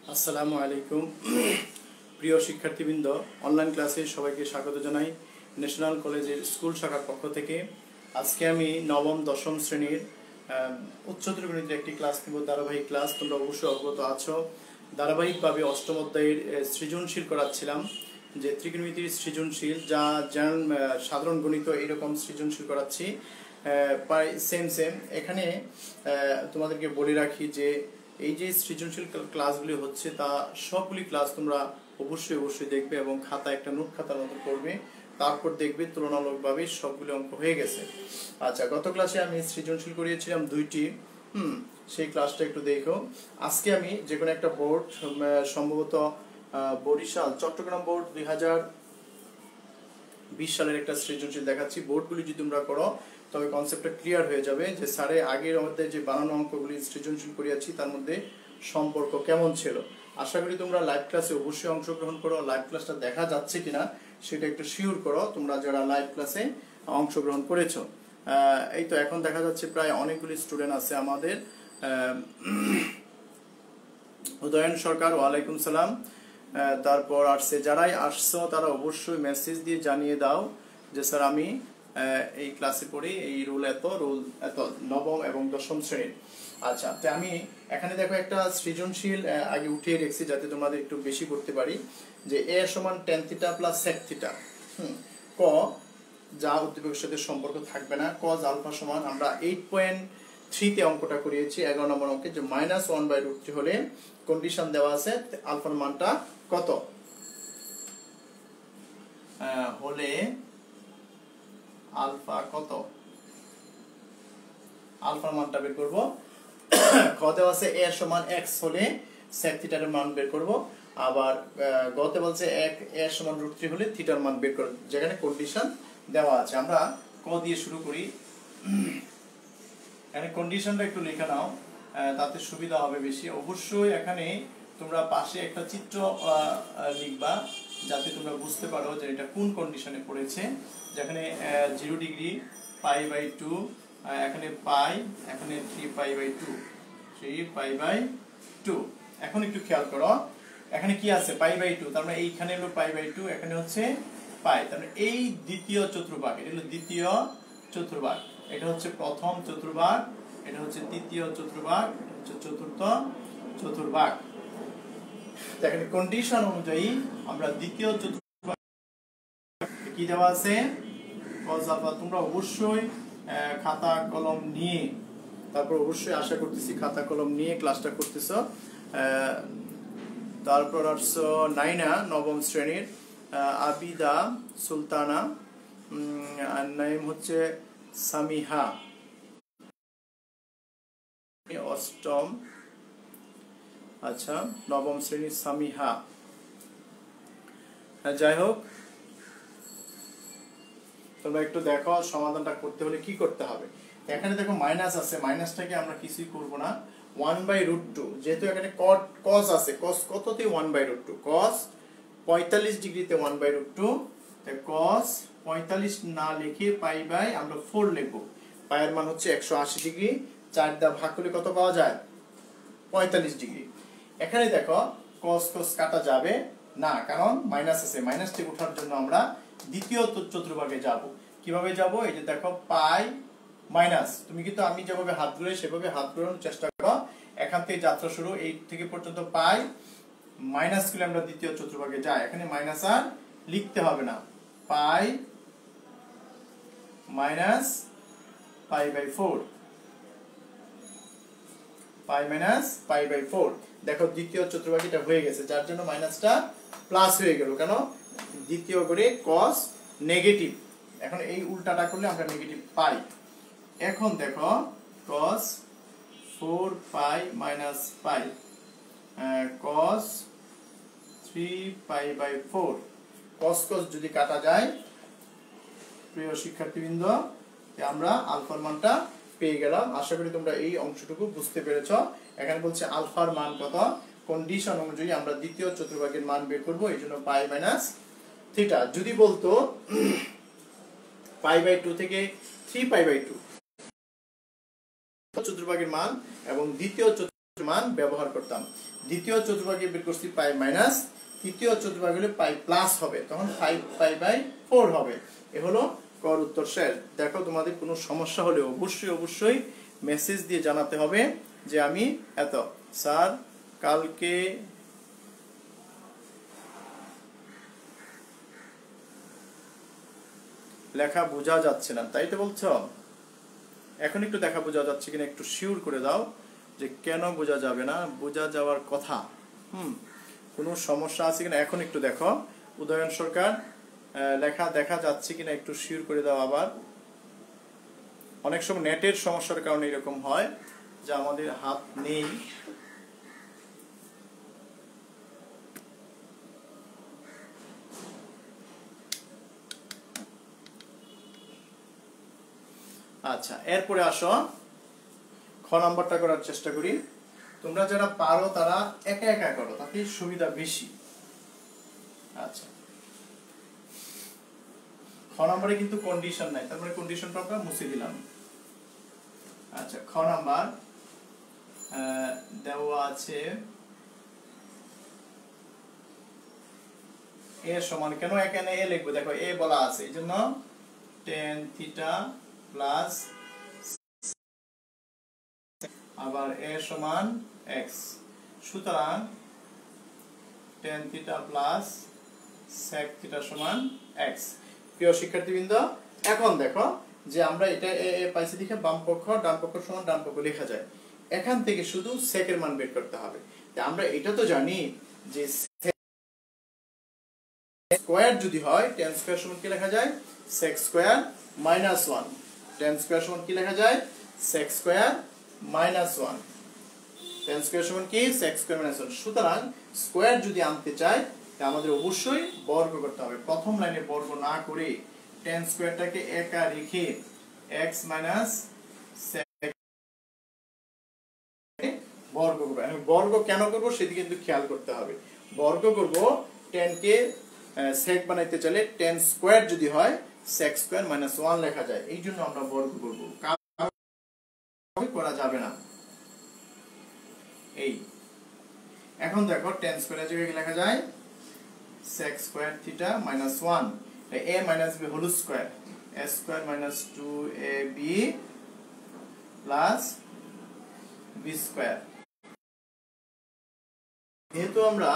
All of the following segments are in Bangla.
আসসালামু আলাইকুম প্রিয় শিক্ষার্থীবৃন্দ, অনলাইন ক্লাসে সবাইকে স্বাগত জানাই ন্যাশনাল কলেজের স্কুল শাখার পক্ষ থেকে। আজকে আমি নবম দশম শ্রেণীর উচ্চতর গণিতের একটি ক্লাস নেব, ধারাবাহিক ক্লাস। তোমরা অবশ্যই অবগত আছো, ধারাবাহিকভাবে অষ্টম অধ্যায়ের সৃজনশীল করাচ্ছিলাম, যে ত্রিকোণমিতির সৃজনশীল, যা সাধারণ গণিত এরকম সৃজনশীল করাচ্ছি প্রায় সেম। এখানে তোমাদেরকে বলে রাখি যে এই যে সৃজনশীল ক্লাসগুলি হচ্ছে তা সবগুলি ক্লাস তোমরা অবশ্যই দেখবে এবং খাতা একটা নোট খাতার মতো করবে, তারপর দেখবে তুলনামূলকভাবে সবগুলি অঙ্ক হয়ে গেছে। আচ্ছা, গত ক্লাসে আমি সৃজনশীল করিয়েছিলাম দুইটি, সেই ক্লাসটা একটু দেখো। আজকে আমি যে কোনো একটা বোর্ড, সম্ভবত বরিশাল চট্টগ্রাম বোর্ড 2020 সালের একটা সৃজনশীল দেখাচ্ছি। বোর্ডগুলি যদি তোমরা করো তবে কনসেপ্টটা ক্লিয়ার হয়ে যাবে যে স্যারে আগের মধ্যে যে বানানো অঙ্কগুলি সৃজনশীল করিয়াছি তার মধ্যে সম্পর্ক কেমন ছিল। আশা করি তোমরা লাইভ ক্লাসে অবশ্যই অংশগ্রহণ করো। লাইভ ক্লাসটা দেখা যাচ্ছে কিনা সেটা একটু শিওর করো তোমরা যারা লাইভ ক্লাসে অংশগ্রহণ করেছো। এই তো এখন দেখা যাচ্ছে প্রায় অনেকগুলি স্টুডেন্ট আছে আমাদের। উদয়ন সরকার, ওয়ালাইকুম সালাম। তারপর আসছে, যারাই আসছো তারা অবশ্যই মেসেজ দিয়ে জানিয়ে দাও যে স্যার আমি এই ক্লাসে পড়ি, এই রুল এত নবম এবং দশম শ্রেণীর। আচ্ছা, তো আমি এখানে দেখো একটা সৃজনশীল আগে উঠিয়ে রেখেছি যাতে তোমাদের একটু বেশি করতে পারি, যে এ সমান tan θ প্লাস sec θ। ক, যা উদ্দীপকের সাথে সম্পর্ক থাকবে না। cos আলফা সমান, আমরা 8.3 তে অঙ্কটা করিয়েছি 11 নম্বর অঙ্কে, যে -1/√3 হলে কন্ডিশন দেওয়া আছে আলফার মানটা কত হলে আলফা কত, আলফার মানটা বের করব। খ দেওয়া আছে a সমান x হলে sec θ এর মান বের করব। আবার গ তে বলছে a সমান √3 হলে θ এর মান বের করব, যেখানে কন্ডিশন দেওয়া আছে। আমরা ক দিয়ে শুরু করি। এখানে কন্ডিশনটা একটু লিখে নাও, তাতে সুবিধা হবে বেশি। অবশ্যই এখানে তোমরা পাশে একটা চিত্র লিখবা যাতে তোমরা বুঝতে পারো যে এটা কোন কন্ডিশনে পড়েছে। যেখানে 0 ডিগ্রি π/2, এখানে পাই, এখানে 3π/2। এখন একটু খেয়াল করো, এখানে কি আছে π/2, তার মানে এইখানে হলো π/2, এখানে হচ্ছে পাই। তার মানে এই দ্বিতীয় চতুর্ভাগ, এটা হলো দ্বিতীয় চতুর্ভাগ, এটা হচ্ছে প্রথম চতুর্ভাগ, এটা হচ্ছে তৃতীয় চতুর্ভাগ, এটা হচ্ছে চতুর্থ চতুর্ভাগ। দেখেন কন্ডিশন অনুযায়ী আমরা দ্বিতীয় চতুর্ভাগ কি দেওয়া আছে cos আলফা। তোমরা অবশ্যই খাতা কলম নিয়ে, তারপর অবশ্যই আশা করতেছি খাতা কলম নিয়ে ক্লাসটা করতেছো। তারপর আসছো নাইনা, নবম শ্রেণীর, আবিদা সুলতানা, আর নাম হচ্ছে সামিহা, অষ্টম, আচ্ছা নবম শ্রেণীর সামিহা। যাই হোক, তোমরা একটু দেখো সমাধানটা করতে হলে কি করতে হবে। এখানে দেখো মাইনাস আছে, মাইনাসটাকে আমরা কিছুই করব না, 1/√2, যেহেতু এখানে cos আছে, cos কততে 1/√2, cos 45 ডিগ্রিতে 1/√2, cos 45 না লিখে আমরা 4 লিখবো। পায়ের মান হচ্ছে 180 ডিগ্রি, 4 দ্বারা ভাগ করলে কত পাওয়া যায় 45 ডিগ্রি। এখানে দেখো cos কাটা যাবে না, কারণ মাইনাস আছে। মাইনাসটি ওঠার জন্য আমরা দ্বিতীয় চতুর্ভাগে যাব। কিভাবে যাব, এই যে দেখো পাই মাইনাস, তুমি কিন্তু আমি যেভাবে হাত ঘুরে সেভাবে হাত ঘোরানোর চেষ্টা করো। এখান থেকে যাত্রা শুরু, এই থেকে পর্যন্ত পাই, মাইনাস করলে আমরা দ্বিতীয় চতুর্ভাগে যাই। এখানে মাইনাস আর লিখতে হবে না, পাই মাইনাস π/4, পাই মাইনাস π/4। দেখো দ্বিতীয় চতুর্ভাগ এটা হয়ে গেছে, যার জন্য মাইনাসটা প্লাস হয়ে গেল। কেন, দ্বিতীয় করে cos নেগেটিভ, এখন এই উল্টাটা করলে আমরা নেগেটিভ পাই। এখন দেখো cos 4π - π, cos 3π/4, cos যদি কাটা যায় প্রিয় শিক্ষার্থীবৃন্দ, আমরা আলফার মানটা পেয়ে গেলাম। আশা করি তোমরা এই অংশটুকু বুঝতে পেরেছো। এখানে বলছে আলফার মান কত, কন্ডিশন অনুযায়ী আমরা দ্বিতীয় চতুর্ভাগের মান বের করব, এই জন্য পাই মাইনাস থিটা। যদি বলতো π/2 থেকে 3π/2 চতুর্ভাগের মান এবং দ্বিতীয় মান ব্যবহার করতাম। দ্বিতীয় চতুর্ভাগে বের করছি পাই মাইনাস, তৃতীয় চতুর্ভাগ হলে পাই প্লাস হবে, তখন 5π/4 হবে। এ হলো কর উত্তর শেষ। দেখো তোমাদের কোনো সমস্যা হলে অবশ্যই মেসেজ দিয়ে জানাতে হবে যে আমি এত স্যার কালকে লেখা বোঝা যাচ্ছে না, তাই তো বলছো? এখন একটু দেখা বোঝা যাচ্ছে কিনা একটু শিওর করে দাও যে কেন বোঝা যাবে না, বোঝা যাওয়ার কথা। কোনো সমস্যা আছে কিনা এখন একটু দেখো। উদয়ন সরকার লেখা দেখা যাচ্ছে কিনা একটু শিওর করে দাও। আবার অনেক সময় নেটের সমস্যার কারণে এরকম হয় যে আমাদের হাত নেই। আচ্ছা, এরপরে আসো খ নাম্বারটা করার চেষ্টা করি। তোমরা যারা পারো তারা একা একা করো, তাতে সুবিধা বেশি। আচ্ছা, খ নাম্বারে কিন্তু কন্ডিশন নাই, তারপরে কন্ডিশনটা আমরা মুছে দিলাম। আচ্ছা, খ নাম্বার দেওয়া আছে এ সমান, কেন এখানে এ লিখবো দেখো, এ বলা আছে এই জন্য tan থিটা প্লাস আবার এ সমান x, সুতরাং tan theta plus sec theta সমান x। প্রিয় শিক্ষার্থীবৃন্দ, এখন দেখো যে আমরা এটা এ পাইছি দেখে বাম পক্ষ ডান পক্ষ সমান ডান পক্ষ লেখা যায়। এখান থেকে শুধু sec এর মান বের করতে হবে। আমরা এটা তো জানি যে স্কয়ার যদি হয় tan স্কয়ার সমান কি লেখা যায়, sec square minus 1। tan square সমান কি লেখা যায়, sec square minus 1। tan square সমান কি, sec স্কয়ার মাইনাস 1। সুতরাং স্কয়ার যদি আনতে চাই তাহলে আমাদের অবশ্যই বর্গ করতে হবে। প্রথম লাইনে বর্গ না করে tan স্কয়ারটাকে একা রেখে x মাইনাস sec বর্গ করব। আমি বর্গ কেন করব সেদিকে কিন্তু খেয়াল করতে হবে। বর্গ করব tan কে sec বানাইতে চাইলে tan স্কয়ার যদি হয় sec স্কয়ার মাইনাস 1 লেখা যায়, এই জন্য আমরা বর্গ করব, করা যাবে না। এই এখন দেখো tan স্কয়ার জায়গায় লেখা যায় sec square theta minus 1, a minus b whole square, a square minus 2ab plus b square. যেহেতু আমরা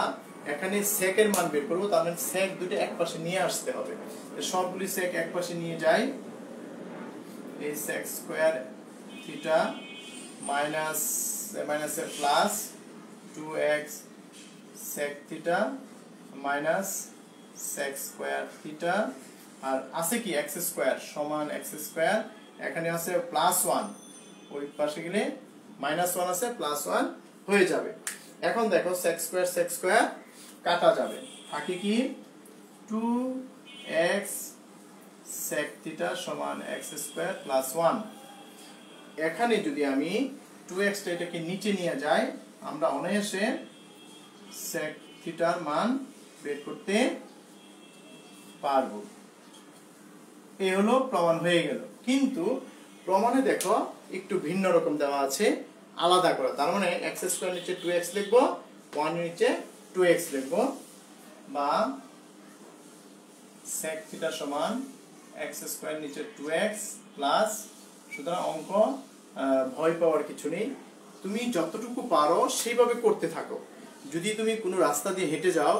এখানে sec এর মান বের করব, তার মানে sec দুটো একপাশে নিয়ে আসতে হবে। সবগুলি sec একপাশে নিয়ে যাই, এই sec square theta minus minus এর plus 2x sec theta minus sec square theta, আর আছে কি x স্কয়ার সমান x স্কয়ার, এখানে আছে প্লাস 1, ওই পাশে গেলে মাইনাস 1 আছে প্লাস 1 হয়ে যাবে। এখন দেখো sec স্কয়ার কাটা যাবে, থাকে কি 2x sec থিটা সমান x স্কয়ার প্লাস 1। এখানে যদি আমি 2x এটাকে নিচে নিয়ে যাই, আমরা অনায়াসে sec থিটার মান বের করতে পারবো। এই হলো প্রমাণ হয়ে গেল। কিন্তু প্রমাণে দেখো একটু ভিন্ন রকম দেওয়া আছে, আলাদা করা। তার মানে x স্কয়ার নিচে 2x লিখবো, 1 নিচে 2x লিখবো, বা sec থিটা সমান x স্কয়ার নিচে 2x প্লাস। সুতরাং অঙ্ক ভয় পাওয়ার কিছু নেই, তুমি যতটুকু পারো সেইভাবে করতে থাকো। যদি তুমি কোনো রাস্তা দিয়ে হেঁটে যাও,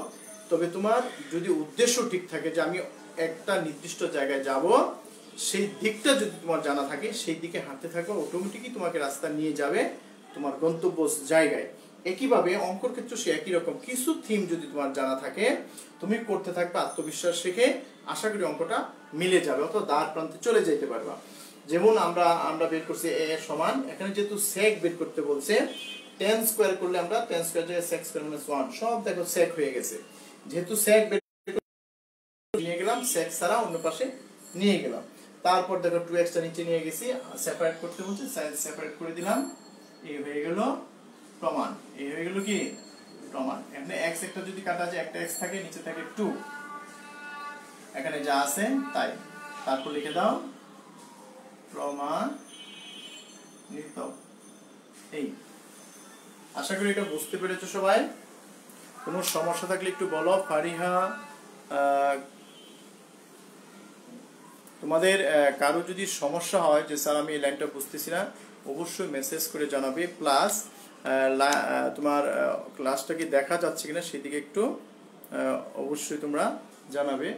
তবে তোমার যদি উদ্দেশ্য ঠিক থাকে যে আমি একটা নির্দিষ্ট জায়গায় যাব, সেই দিকটা যদি তোমার জানা থাকে সেই দিকে হাঁটতে থাকো, অটোমেটিকই তোমাকে রাস্তা নিয়ে যাবে তোমার গন্তব্য জায়গায়। একইভাবে অঙ্কর ক্ষেত্রে সে একই রকম কিছু থিম যদি তোমার জানা থাকে, তুমি করতে থাকবে আত্মবিশ্বাস রেখে, আশা করি অঙ্কটা মিলে যাবে, অথবা দ্বার প্রান্তে চলে যেতে পারবা। যেমন আমরা বের করছি a এর সমান, এখানে যেহেতু sec বের করতে বলছে, tan স্কয়ার করলে আমরা tan স্কয়ার জায়গায় sec স্কয়ার মাইনাস 1, সব দেখো sec হয়ে গেছে। যেহেতু sec বের নিয়ে গেলাম, sec ছাড়া অন্য পাশে নিয়ে গেলাম। তারপর দেখো 2x টা নিচে নিয়ে গেছি, সেপারেট করতে বলছে, সেপারেট করে দিলাম, এই হয়ে গেল প্রমাণ। এই হয়ে গেল কি প্রমাণ। এখানে x একটা যদি কাটা যায়, একটা x থাকে, নিচে থাকে 2, এখানে যা আছে তাই। তারপর লিখে দাও প্রমাণিত। এই আশা করি এটা বুঝতে পেরেছো সবাই। কোনো সমস্যা থাকলে একটু বলো। ফারিহা, তোমাদের কারো যদি সমস্যা হয় যে স্যার আমি এই লাইনটা বুঝতেছি না, অবশ্যই মেসেজ করে জানাবে। প্লাস তোমার ক্লাসটা কি দেখা যাচ্ছে কিনা সেদিকে একটু অবশ্যই তোমরা জানাবে।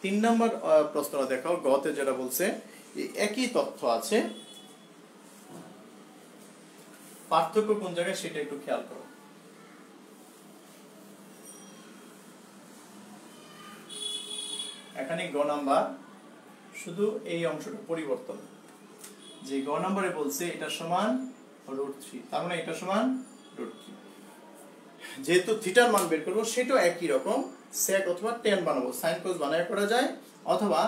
3 নম্বর প্রশ্নটা দেখাও, গতে যেটা বলছে একই তথ্য আছে, পার্থক্য কোন জায়গায় সেটা একটু খেয়াল করো। এখানে গ নাম্বার শুধু এই অংশটা পরিবর্তন, যে গ নাম্বারে বলছে এটা সমান √3, তার মানে এটা সমান √3। যেহেতু থিটার মান বের করবো সেটাও একই রকম, sec অথবা tan বানাবো, sin cos বানায় করা যায়, অথবা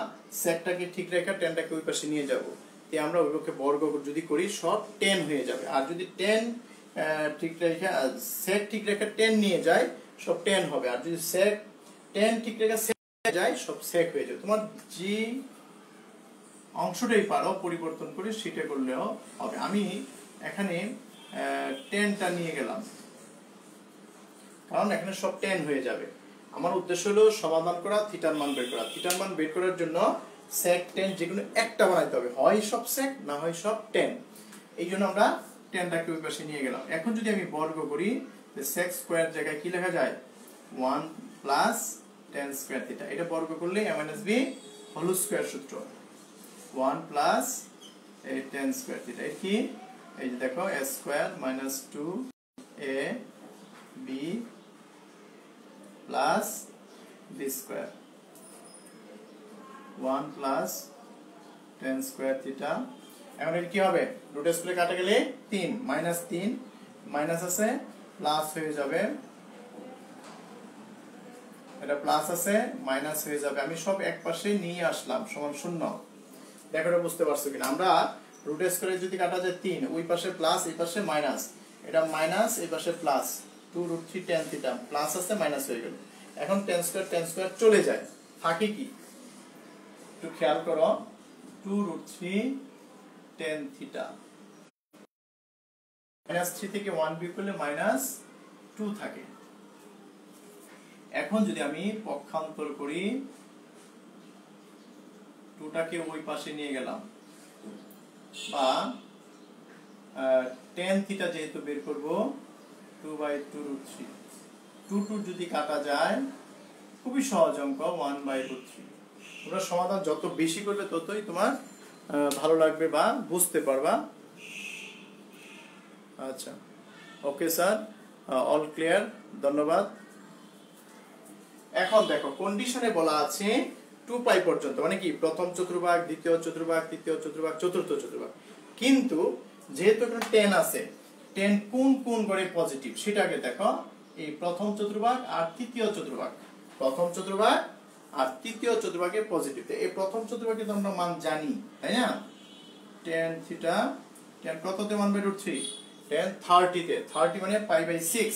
secটাকে ঠিক রেখে tanটাকে ওই পাশে নিয়ে যাব, তে আমরা ওই পক্ষে বর্গ যদি করি সব tan হয়ে যাবে। আর যদি tan ঠিক রেখে sec ঠিক রেখে tan নিয়ে যায় সব tan হবে, আর যদি sec tan ঠিক রেখে sec যায় সব sec হয়ে যাবে। তোমার যে অংশটাই পারো পরিবর্তন করে সেটা করলেও হবে। আমি এখানে tanটা নিয়ে গেলাম, কারণ এখানে সব tan হয়ে যাবে। আমার উদ্দেশ্য হলো সমাধান করা, থিটার মান বের করা। থিটার মান বের করার জন্য sec tan যেকোনো একটা বানাইতে হবে, হয় সব sec না হয় সব tan। এই জন্য আমরা tanটাকে ওই পাশে নিয়ে গেলাম। এখন যদি আমি বর্গ করি, sec স্কয়ার জায়গায় কি লেখা যায় 1 প্লাস tan স্কয়ার থিটা। এটা বর্গ করলে a - b হোল স্কয়ার সূত্র, 1 প্লাস tan স্কয়ার থিটা। এর কি এই যে দেখো a square minus 2ab plus b square, 1 plus tan square theta. এখন এর কি হবে, রুট স্কয়ারে কাটা গেলে 3 মাইনাস 3 মাইনাস আছে প্লাস হয়ে যাবে, এটা প্লাস আছে মাইনাস হয়ে যাবে। আমি সব এক পাশে নিয়ে আসলাম সমান 0। দেখো এটা বুঝতে পারছো কিনা। আমরা রুট স্কয়ারে যদি কাটা যায় 3, ওই পাশে প্লাস এই পাশে মাইনাস, এটা মাইনাস এই পাশে প্লাস, 2√3 tan থিটা, প্লাস আছে মাইনাস হয়ে গেল। এখন tan স্কয়ার চলে যায়, থাকে কি একটু খেয়াল করো, 2√3 tan থিটা, -3 থেকে 1 বিয়োগ করলে -2 থাকে। এখন যদি আমি পক্ষান্তর করি, 2টাকে ওই পাশে নিয়ে গেলাম, বা tan থিটা যেহেতু বের করব 2/2√3, 2 যদি কাটা যায় খুবই সহজ অঙ্ক 1/√3। তোমরা সমাধান যত বেশি করবে ততই তোমার ভালো লাগবে বা বুঝতে পারবা। আচ্ছা, ওকে স্যার, অল ক্লিয়ার, ধন্যবাদ। এখন দেখো কন্ডিশনে বলা আছে 2π পর্যন্ত, মানে কি প্রথম চতুর্ভাগ, দ্বিতীয় চতুর্ভাগ, তৃতীয় চতুর্ভাগ, চতুর্থ চতুর্ভাগ। কিন্তু যেহেতু এখানে tan আছে, tan কোন কোন গড়ে পজিটিভ সেটা আগে দেখো। এই প্রথম চতুর্ভাগ আর তৃতীয় চতুর্ভাগ, প্রথম চতুর্ভাগ আর তৃতীয় চতুর্ভাগে পজিটিভ। এই প্রথম চতুর্ভাগে তো আমরা মান জানি, তাই না? tan থিটা, tan কততে 1/√3, tan 30 তে, 30 মানে π/6।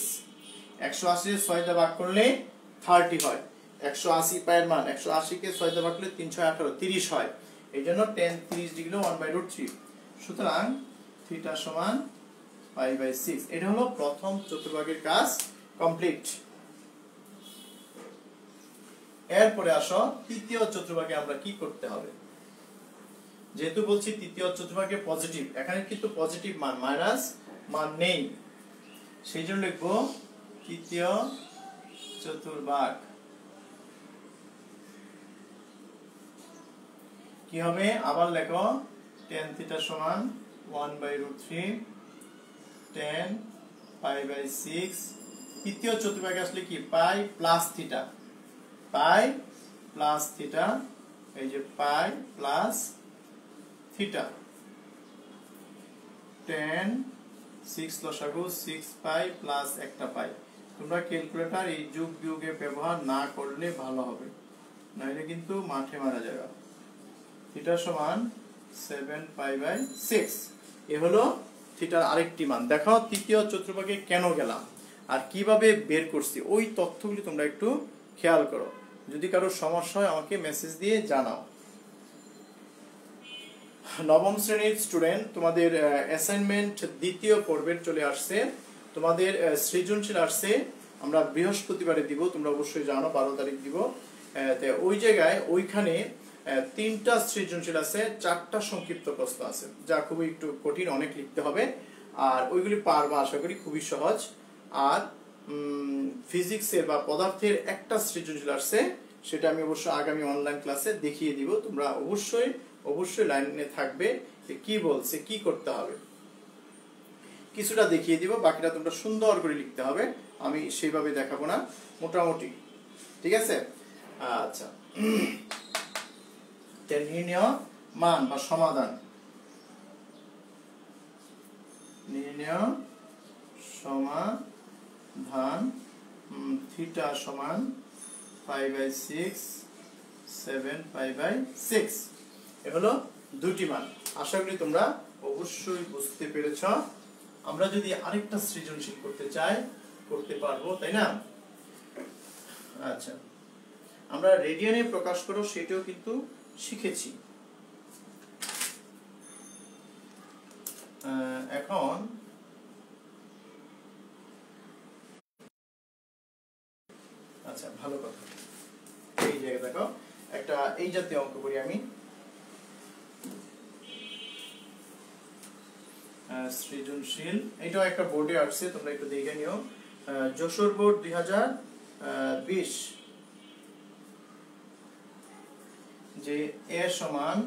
180 এর 6 দিয়ে ভাগ করলে 30 হয়। 180 পায়ের মান, 180 কে 6 দিয়ে ভাগ করলে 318, 30 হয়। এই জন্য tan 30 ডিগ্রি 1/√3। সুতরাং থিটা সমান π/6। এটা হলো প্রথম চতুর্ভাগের কাজ কমপ্লিট। এরপরে আসো তৃতীয় চতুর্ভাগে আমরা কি করতে হবে। যেহেতু বলছি তৃতীয় চতুর্ভাগে পজিটিভ, এখানে কিন্তু পজিটিভ মান, মাইনাস মান নেই, সেই জন্য লিখবো তৃতীয় চতুর্ভাগ। কি হবে আবার লেখো, tan থিটা সমান 1/√3 tan π/6। তৃতীয় চতুর্ভাগে আসলে কি পাই প্লাস থিটা, পাই প্লাস থিটা, এই যে পাই প্লাস থিটা, tan 6 লসাগু 6π প্লাস একটা পাই। তোমরা ক্যালকুলেটর এই যোগ বিয়োগে ব্যবহার না করলে ভালো হবে, নাহলে কিন্তু মাঠে মারা যাবে। থিটা সমান 7π/6। এ হলো থিটার আরেকটি মান। দেখো তৃতীয় চতুর্ভাগে কেন গেলাম আর কিভাবে বের করছি, ওই তথ্যগুলি তোমরা একটু খেয়াল করো। যদি কারো সমস্যা হয় আমাকে মেসেজ দিয়ে জানাও। নবম শ্রেণীর স্টুডেন্ট, তোমাদের অ্যাসাইনমেন্ট দ্বিতীয় পর্বের চলে আসছে। তোমাদের সৃজনশীল আসছে আমরা বৃহস্পতিবারে দিব, তোমরা অবশ্যই জানো 12 তারিখ দিব। ওই জায়গায় ওইখানে 3টা সৃজনশীল আছে, 4টা সংক্ষিপ্ত প্রশ্ন আছে, যা খুবই একটু কঠিন, অনেক লিখতে হবে। আর ওইগুলি পারবা আশা করি, খুবই সহজ। আর ফিজিক্সের বা পদার্থের একটা সৃজনশীল আসছে, সেটা আমি অবশ্য আগামী অনলাইন ক্লাসে দেখিয়ে দিব। তোমরা অবশ্যই লাইনে থাকবে যে কি বলছে, কি করতে হবে, কিছুটা দেখিয়ে দিব, বাকিটা তোমরা সুন্দর করে লিখতে হবে। আমি সেইভাবে দেখাবো না, মোটামুটি, ঠিক আছে? আচ্ছা, নির্ণয় মান বা সমাধান, নির্ণয় সমাধান থিটা সমান π/6 7 π/6, এ হলো দুটি মান। আশা করি তোমরা অবশ্যই বুঝতে পেরেছ। আমরা যদি আরেকটা সৃজনশীল করতে চাই, করতে পারবো, তাই না? আচ্ছা, আমরা রেডিয়ানে প্রকাশ করো সেটাও কিন্তু শিখেছি। এখন আচ্ছা, ভালো কথা, এই জায়গায় দেখো একটা এই জাতীয় অঙ্ক করি আমি। সৃজনশীল, এটাও একটা বোর্ডে আসছে, তোমরা একটু দেখে নিও। যশোর বোর্ড 2020, যে এ সমান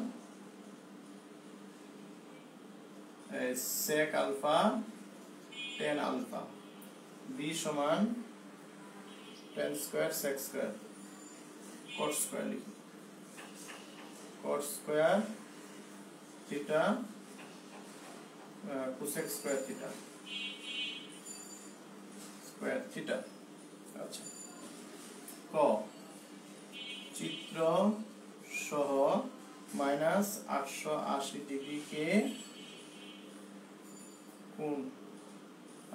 sec alpha tan alpha, B সমান tan square sec square cos square, লিখি cos square theta cosec square theta square theta. আচ্ছা, ক চিত্র সহ -880 ডিগ্রিকে কোণ,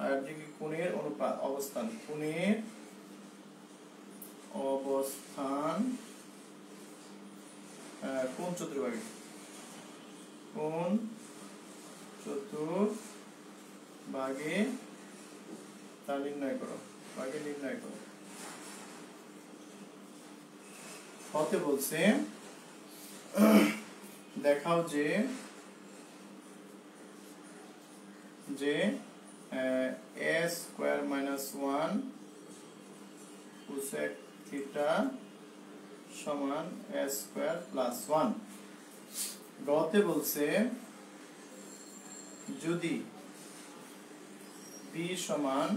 8 ডিগ্রি কোণের অনুপাত, অবস্থান, কোণের অবস্থান কোণ চতুর্ভাগে, কোণ চতুর্ভাগে তা নির্ণয় করো, ভাগে নির্ণয় করো। হতে বলছে দেখাও যে a স্কয়ার -1 cosec থিটা সমান a স্কয়ার +1। গতে বলছে যদি b সমান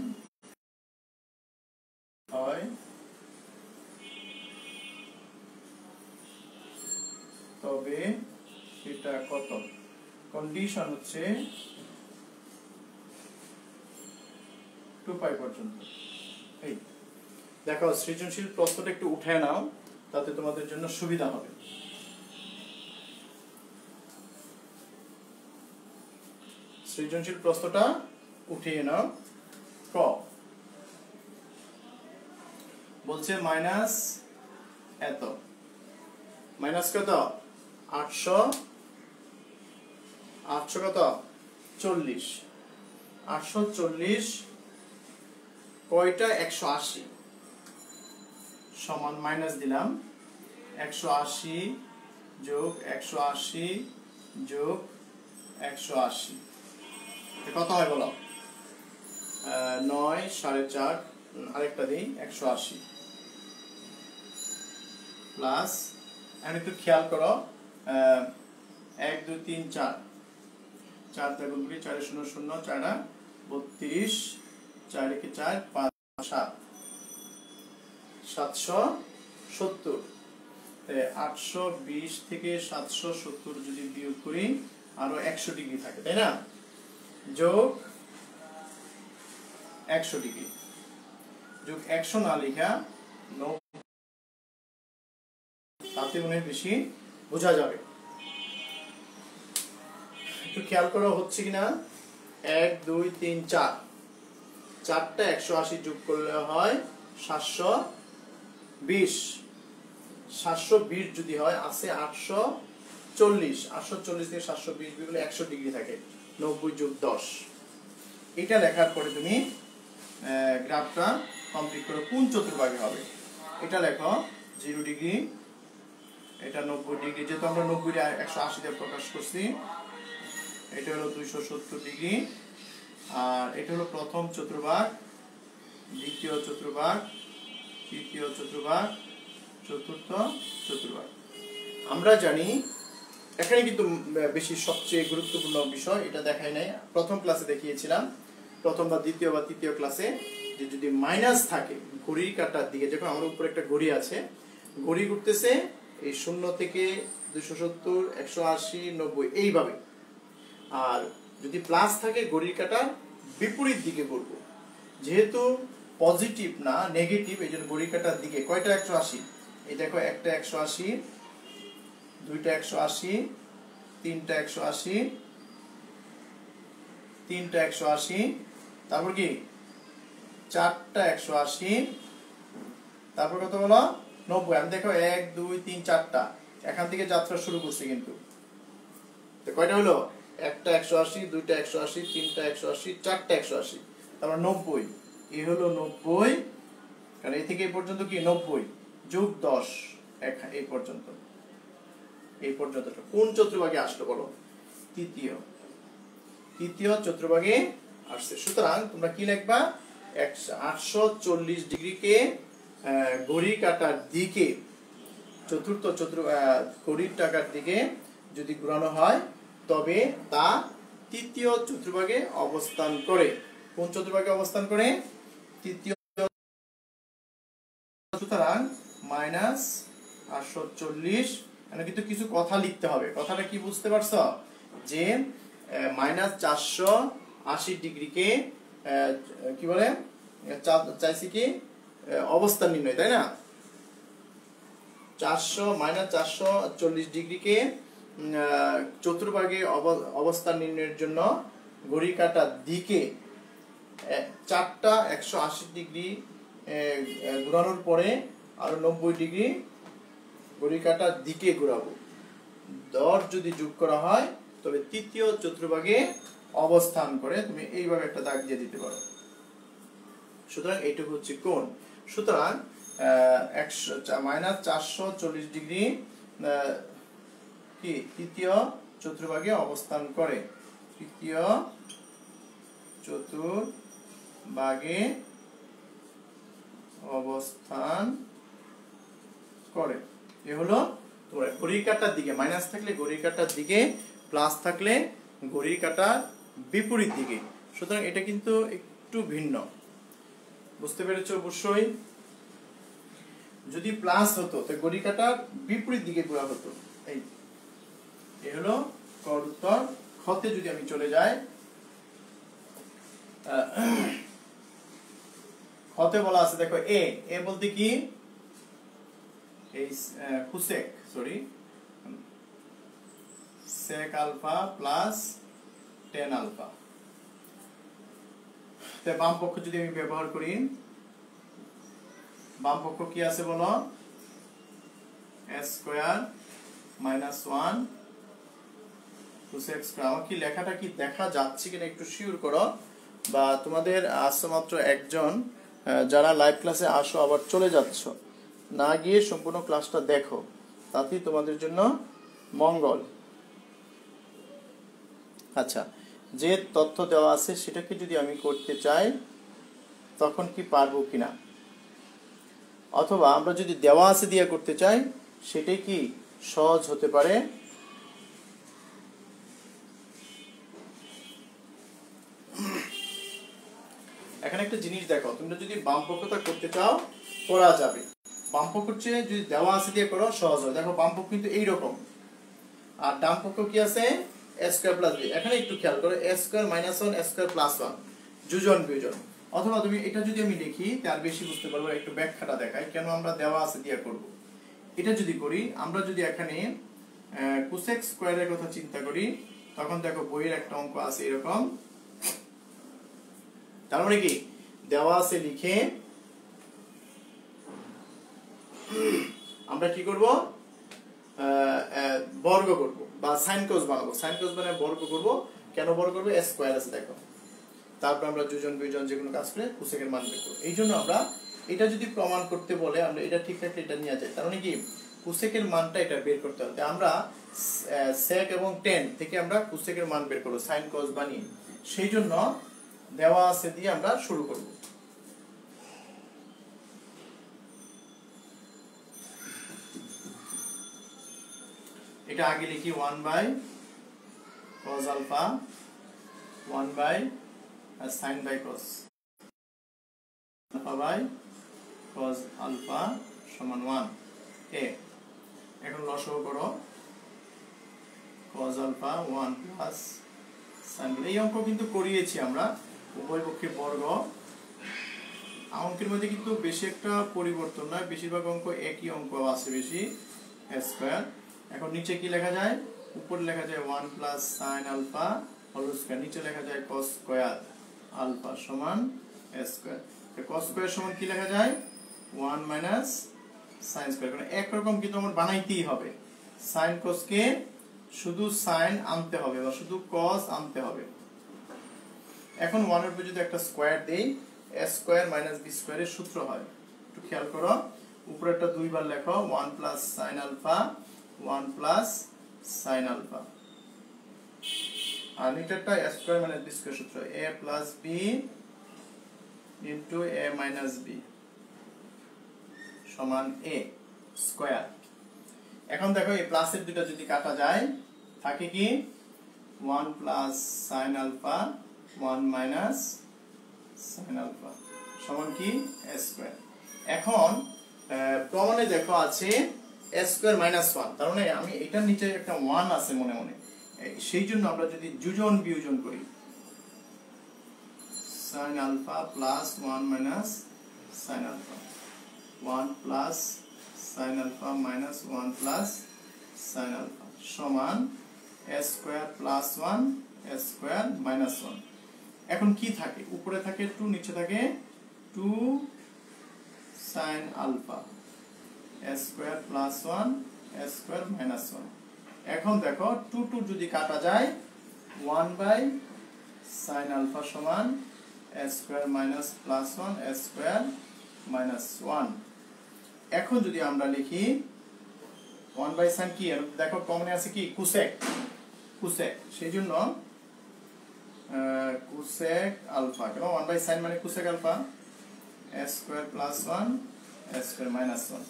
হয় তবে এটা কত? কন্ডিশন হচ্ছে 2π পর্যন্ত। এই দেখো, সৃজনশীল প্রশ্নটা একটু উঠায় নাও, তাতে তোমাদের জন্য সুবিধা হবে। সৃজনশীল প্রশ্নটা উঠিয়ে নাও। ক বলছে মাইনাস এত, মাইনাস কত? 800 কত? 40, 840 কয়টা? 180 সমান, মাইনাস দিলাম 180 যোগ 180 যোগ 180, কত হয় বলো? 9 4.5, আরেকটা দিই 180 প্লাস, এখন একটু খেয়াল করো, 1 2 3 4, 4 তে গুণ করি, 4 0 0 4 32, 4 1 4 5 7, 770। 820 থেকে 770 যদি বিয়োগ করি, আরো 100 ডিগ্রি থাকে, তাই না? যোগ 100 ডিগ্রি, যোগ 100 না লিখা 90, তাতে মনে হয় বেশি বোঝা যাবে। একটু খেয়াল করা হচ্ছে কিনা? 1 2 3 4, 4টা 180 যোগ করলে হয় 720, 720 যদি হয় আছে 840, 840 থেকে 720 বিয়োগ করলে 100 ডিগ্রি থাকে, 90 যোগ 10। এটা লেখার পরে তুমি গ্রাফটা কমপ্লিট করো কোন চতুর্ভাগে হবে। এটা লেখো 0 ডিগ্রি, এটা 90 ডিগ্রি, যেহেতু আমরা 90 টা 180 দিয়ে প্রকাশ করছি। এটা হলো 270 ডিগ্রি, আর এটা হলো প্রথম চতুর্ভাগ, দ্বিতীয় চতুর্ভাগ, তৃতীয় চতুর্ভাগ, চতুর্থ চতুর্ভাগ। আমরা জানি এখানে কিন্তু বেশি সবচেয়ে গুরুত্বপূর্ণ বিষয় এটা দেখাই নাই, প্রথম ক্লাসে দেখিয়েছিলাম, প্রথম বা দ্বিতীয় বা তৃতীয় ক্লাসে, যে যদি মাইনাস থাকে ঘড়ির কাঁটার দিকে, যখন আমার উপরে একটা ঘড়ি আছে, ঘড়ি ঘুরতেছে এই 0 থেকে 270, 180, 90 এইভাবে, আর যদি প্লাস থাকে ঘড়ির কাঁটার বিপরীত দিকে ঘুরবো। যেহেতু পজিটিভ না নেগেটিভ, এই জন্য ঘড়ির কাঁটার দিকে কয়টা 180, এই দেখো একটা 180, দুইটা 180, তিনটা 180, তিনটা 180, তারপর কি চারটা 180, তারপর কত হলো 90। আমি দেখো 1 2 3 4টা এখান থেকে যাত্রা শুরু করছি, কিন্তু কয়টা হলো, একটা 180, দুইটা 180, তিনটা 180, চারটা 180, তারপর 90। এই হলো 90, কারণ এই থেকে এই পর্যন্ত কি 90 যোগ 10 এই পর্যন্ত, এই পর্যন্ত কোন চতুর্ভাগে আসলো বলো, তৃতীয় চতুর্ভাগে আসছে। সুতরাং তোমরা কি লিখবা, 840 ডিগ্রিকে ঘড়ির কাঁটার দিকে, চতুর্থ ঘড়ির কাঁটার দিকে যদি ঘোরানো হয় তবে তা তৃতীয় চতুর্ভাগে অবস্থান করে। কোন চতুর্ভাগে অবস্থান করে, তৃতীয়। সুতরাং -840, মানে কিন্তু কিছু কথা লিখতে হবে। কথাটা কি বুঝতে পারছো, যে -480 ডিগ্রিকে কি বলে, চাইছি কি অবস্থান নির্ণয়, তাই না। -440 ডিগ্রিকে চতুর্ভাগে অবস্থান নির্ণয়ের জন্য ঘড়ির কাঁটার দিকে চারটা 180 ডিগ্রি ঘোরানোর পরে আরো 90 ডিগ্রি ঘড়ির কাঁটার দিকে ঘোরাবো। 10 যদি যোগ করা হয় তবে তৃতীয় চতুর্ভাগে অবস্থান করে। তুমি এইভাবে একটা দাগ দিয়ে দিতে পারো। সুতরাং এইটুকু হচ্ছে কোণ। সুতরাং -440 ডিগ্রি কি তৃতীয় চতুর্ভাগে অবস্থান করে, তৃতীয় চতুর্ভাগে অবস্থান করে। এ হলো তোমার ঘড়ির কাঁটার দিকে, মাইনাস থাকলে ঘড়ির কাঁটার দিকে, প্লাস থাকলে ঘড়ির কাঁটার বিপরীত দিকে। সুতরাং এটা কিন্তু একটু ভিন্ন, বুঝতে পেরেছো অবশ্যই। যদি প্লাস হতো তো ঘড়ির কাঁটার বিপরীত দিকে ঘোরা হতো। এই হলো কর উত্তর। খতে যদি আমি চলে যাই, খতে বলা আছে দেখো এ বলতে কি, এই cosec, sorry sec alpha plus tan alpha. তাই বাম পক্ষ যদি আমি ব্যবহার করি, বাম পক্ষ কি আছে বলো, a square minus 1 cosec square. আমার কি লেখাটা কি দেখা যাচ্ছে কিনা একটু শিওর করো, বা তোমাদের আসছে মাত্র একজন যারা লাইভ ক্লাসে আসো আবার চলে যাচ্ছ, না গিয়ে সম্পূর্ণ ক্লাসটা দেখো, তাতেই তোমাদের জন্য মঙ্গল। আচ্ছা, যে তথ্য দেওয়া আছে সেটাকে যদি আমি করতে চাই তখন কি পারবো কিনা, অথবা আমরা যদি দেওয়া আছে দিয়ে করতে চাই সেটাই কি সহজ হতে পারে। এখানে একটা জিনিস দেখো, তোমরা যদি বাম পক্ষটা করতে চাও করা যাবে, বাম পক্ষ চেয়ে যদি দেওয়া আছে দিয়ে করো সহজ হয়। দেখো বাম পক্ষ কিন্তু এইরকম, আর ডান পক্ষ কি আছে, a স্কয়ার প্লাস b। এখানে একটু খেয়াল করো, a square minus 1 a square plus 1 যোজন বিয়োজন। অথবা তুমি এটা যদি আমি লিখি তার বেশি বুঝতে পারবো, একটু ব্যাখ্যাটা দেখাই কেন আমরা দেওয়া আছে দিয়ে করব। এটা যদি করি, আমরা যদি এখানে কোসেক স্কয়ারের কথা চিন্তা করি, তখন দেখো বইয়ের একটা অঙ্ক আছে এরকম। তার মানে কি দেওয়া আছে লিখে আমরা কি করব, বর্গ করব বা সাইন কস বানাবো, সাইন কস বানায় বর্গ করব। কেন বর্গ করব? স্কয়ার আছে দেখো, তারপর আমরা যোজন বিয়োজন যে কোনো কাজ করে কোসেকের মান বের করব। এই জন্য আমরা এটা যদি প্রমাণ করতে বলে আমরা এটা ঠিক থাকলে এটা নিয়ে যাই, তার মানে কি কোসেকের মানটা এটা বের করতে হবে। আমরা sec এবং tan থেকে আমরা কোসেকের মান বের করব সাইন কস বানিয়ে। সেই জন্য দেওয়া আছে দিয়ে আমরা শুরু করব। এটা আগে লিখি 1 by cos alpha 1 by sin by cos alpha by cos alpha সমান 1 এ। এখন লসাগু করো, cos আলফা 1 প্লাস sin। এই অঙ্ক কিন্তু করিয়েছি আমরা, উভয় পক্ষে বর্গ। অঙ্কের মধ্যে কিন্তু বেশি একটা পরিবর্তন নয়, বেশিরভাগ অঙ্ক একই অঙ্ক আছে বেশি স্কয়ার। এখন নিচে কি লেখা যায়? উপরে লেখা যায় 1 plus sin alpha whole square, নিচে লেখা যায় cos স্কয়ার আলফা সমান স্কয়ার। cos স্কয়ার সমান কি লেখা যায়? 1 মাইনাস sin স্কয়ার। মানে একরকম কিন্তু আমার বানাইতেই হবে। sin cos কে শুধু sin আনতে হবে বা শুধু cos আনতে হবে। এখন 1 এর উপর যদি একটা স্কয়ার দেই, a স্কয়ার মাইনাস b স্কয়ারের সূত্র হয়। একটু খেয়াল করো, উপরেরটা দুইবার লেখো, 1 plus sin alpha 1 plus sin alpha, আর নিচেরটা a square minus b square সূত্র, a plus b into a minus b সমান a স্কয়ার। এখন দেখো এই প্লাসের দুটো যদি কাটা যায় থাকে কি 1 plus sin alpha 1 minus sin alpha সমান কি a স্কয়ার। এখন প্রমাণে দেখো আছে a স্কয়ার মাইনাস 1, তার মানে আমি এটার নিচে একটা 1 আছে মনে মনে, সেই জন্য আমরা যদি যোজন বিয়োজন করি sin alpha plus 1 minus sin alpha 1 plus sin alpha minus 1 plus sin alpha সমান a square plus 1 a square minus 1। এখন কি থাকে? উপরে থাকে 2, নিচে থাকে 2 sin alpha a square plus 1 a square minus 1। এখন দেখো 2 2 যদি কাটা যায় 1 বাই sin আলফা সমান a square minus plus 1 a square minus 1। এখন যদি আমরা লিখি 1 বাই sin কি দেখো কমনে আছে কি কোসেক, কোসেক, সেই জন্য কোসেক আলফা, কেন 1 বাই sin মানে cosec alpha a square plus 1 a square minus 1।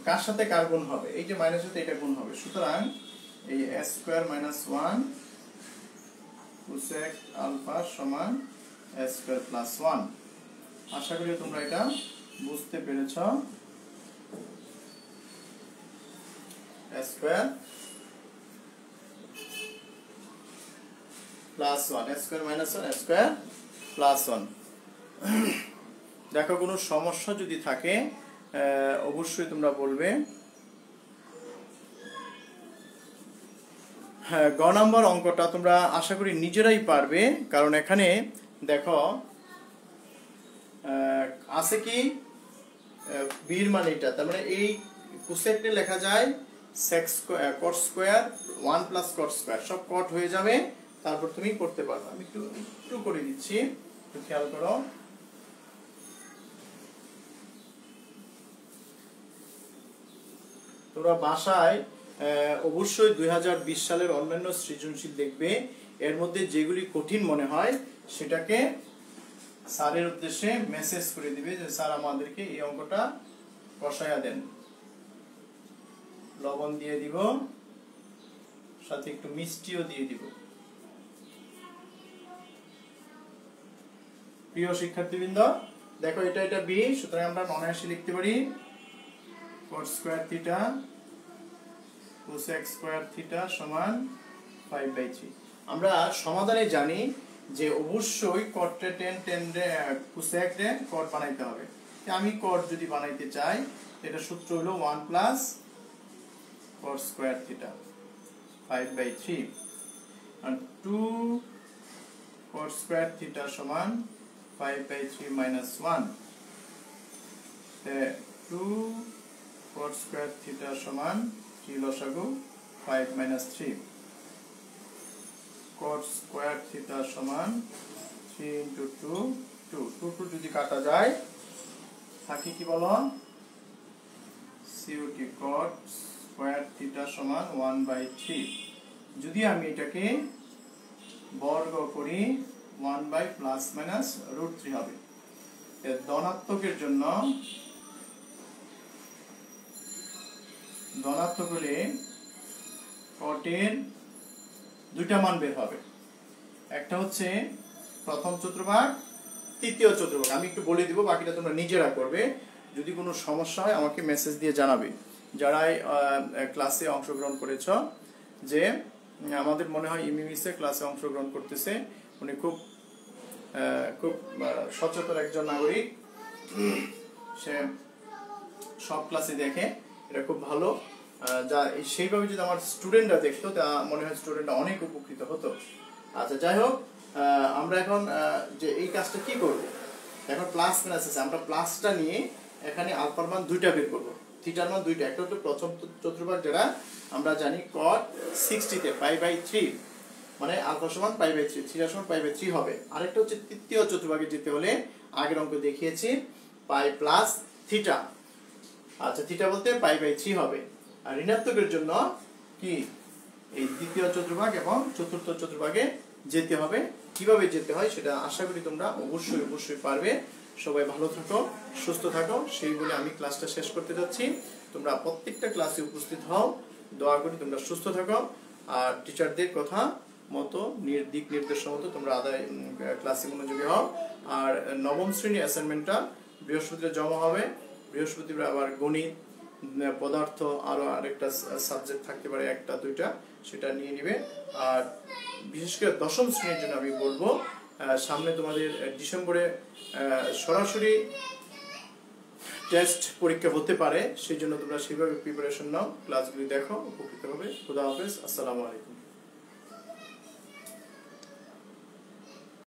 কার সাথে কার গুণ হবে? এই যে মাইনাস সাথে এটা গুণ হবে, সুতরাং এই a square minus 1 cosec alpha সমান a স্কয়ার প্লাস 1। আশা করি তোমরা এটা বুঝতে পেরেছ। a square plus 1 a square minus 1 a square plus 1। দেখো কোনো সমস্যা যদি থাকে অবশ্যই তোমরা বলবে। হ্যাঁ, গ নাম্বার অঙ্কটা তোমরা আশা করি নিজেরাই পারবে, কারণ এখানে দেখো আছে কি বির মান এটা, তার মানে এই কোসেকটা লেখা যায় sec square cot square 1 plus cot square, সব কট হয়ে যাবে, তারপর তুমি করতে পারবে। আমি একটু করে দিচ্ছি, একটু খেয়াল করো। তোমরা বাসায় অবশ্যই 2020 সালের অন্যান্য সৃজনশীল দেখবে, এর মধ্যে যেগুলি কঠিন মনে হয় সেটাকে স্যারের উদ্দেশ্যে মেসেজ করে দিবে যে স্যার আমাদেরকে এই অঙ্কটা কষায়া দেন। লবণ দিয়ে দিব, সাথে একটু মিষ্টিও দিয়ে দিব। প্রিয় শিক্ষার্থীবৃন্দ, দেখো এটা এটা বি, সুতরাং আমরা অনায়াসে লিখতে পারি cot square theta cosec square theta সমান 5/3। আমরা সমাধানে জানি যে অবশ্যই cot রে tan রে cosec রে cot বানাইতে হবে। আমি cot যদি বানাইতে চাই, এটা সূত্র হলো 1 প্লাস cot স্কয়ার থিটা 5/3 আর 2 cot স্কয়ার থিটা সমান 5/3 minus 1। 2 cot স্কয়ার থিটা সমান 3 লসাগু 5 - 3 cot স্কয়ার থিটা সমান 3 * 2 2 2 2 যদি কাটা যায় থাকে কি বলো COT cot স্কয়ার থিটা সমান 1/3 যদি আমি এটাকে বর্গ করি 1 + √3 হবে এর ধনাত্মকের জন্য ধনাত্মক হলে কটের দুইটা মান বের হবে একটা হচ্ছে প্রথম চতুর্ভাগ তৃতীয় চতুর্ভাগ আমি একটু বলে দিব বাকিটা তোমরা নিজেরা করবে যদি কোনো সমস্যা হয় আমাকে মেসেজ দিয়ে জানাবে যারাই ক্লাসে অংশগ্রহণ করেছ যে আমাদের মনে হয় ইমিমিসে ক্লাসে অংশগ্রহণ করতেছে উনি খুব সচেতন একজন নাগরিক সে সব ক্লাসে দেখে এটা খুব ভালো যা সেইভাবে যদি আমার স্টুডেন্টরা দেখতো তা মনে হয় স্টুডেন্টরা অনেক উপকৃত হতো আচ্ছা যাই হোক আমরা এখন যে এই কাজটা কি করব এখন প্লাস মাইনাস আছে আমরা প্লাসটা নিয়ে এখানে আলফার মান দুইটা বের করব থিটার মান দুইটা একটা হলো প্রথম চতুর্ভাগ যেটা আমরা জানি cot 60 তে π/3 মানে আলফা সমান π/3 থিটা সমান π/3 হবে আরেকটা হচ্ছে তৃতীয় চতুর্ভাগে যেতে হলে আগের অঙ্ক দেখিয়েছি π + থিটা আচ্ছা থিটা বলতে π/3 হবে আর ঋণাত্মকের জন্য কি এই দ্বিতীয় চতুর্ভাগ এবং চতুর্থ চতুর্ভাগে যেতে হবে কিভাবে যেতে হয় সেটা আশা করি তোমরা অবশ্যই পারবে সবাই ভালো থাকো সুস্থ থাকো সেই বলে আমি ক্লাসটা শেষ করতে যাচ্ছি তোমরা প্রত্যেকটা ক্লাসে উপস্থিত হও দোয়া করি তোমরা সুস্থ থাকো আর টিচারদের কথা মতো দিক নির্দেশনা মতো তোমরা ক্লাসে মনোযোগী হও আর নবম শ্রেণী অ্যাসাইনমেন্টটা বৃহস্পতিবার জমা হবে বৃহস্পতিবার আবার গণিত পদার্থ আরো আরেকটা সাবজেক্ট থাকতে পারে একটা দুইটা সেটা নিয়ে নিবে আর বিশেষ করে দশম শ্রেণীর জন্য আমি বলবো সামনে তোমাদের ডিসেম্বরে সরাসরি টেস্ট পরীক্ষা হতে পারে সেই জন্য তোমরা সেভাবে প্রিপারেশন নাও ক্লাসগুলি দেখো উপকৃত হবে খোদা হাফেজ আসসালামু আলাইকুম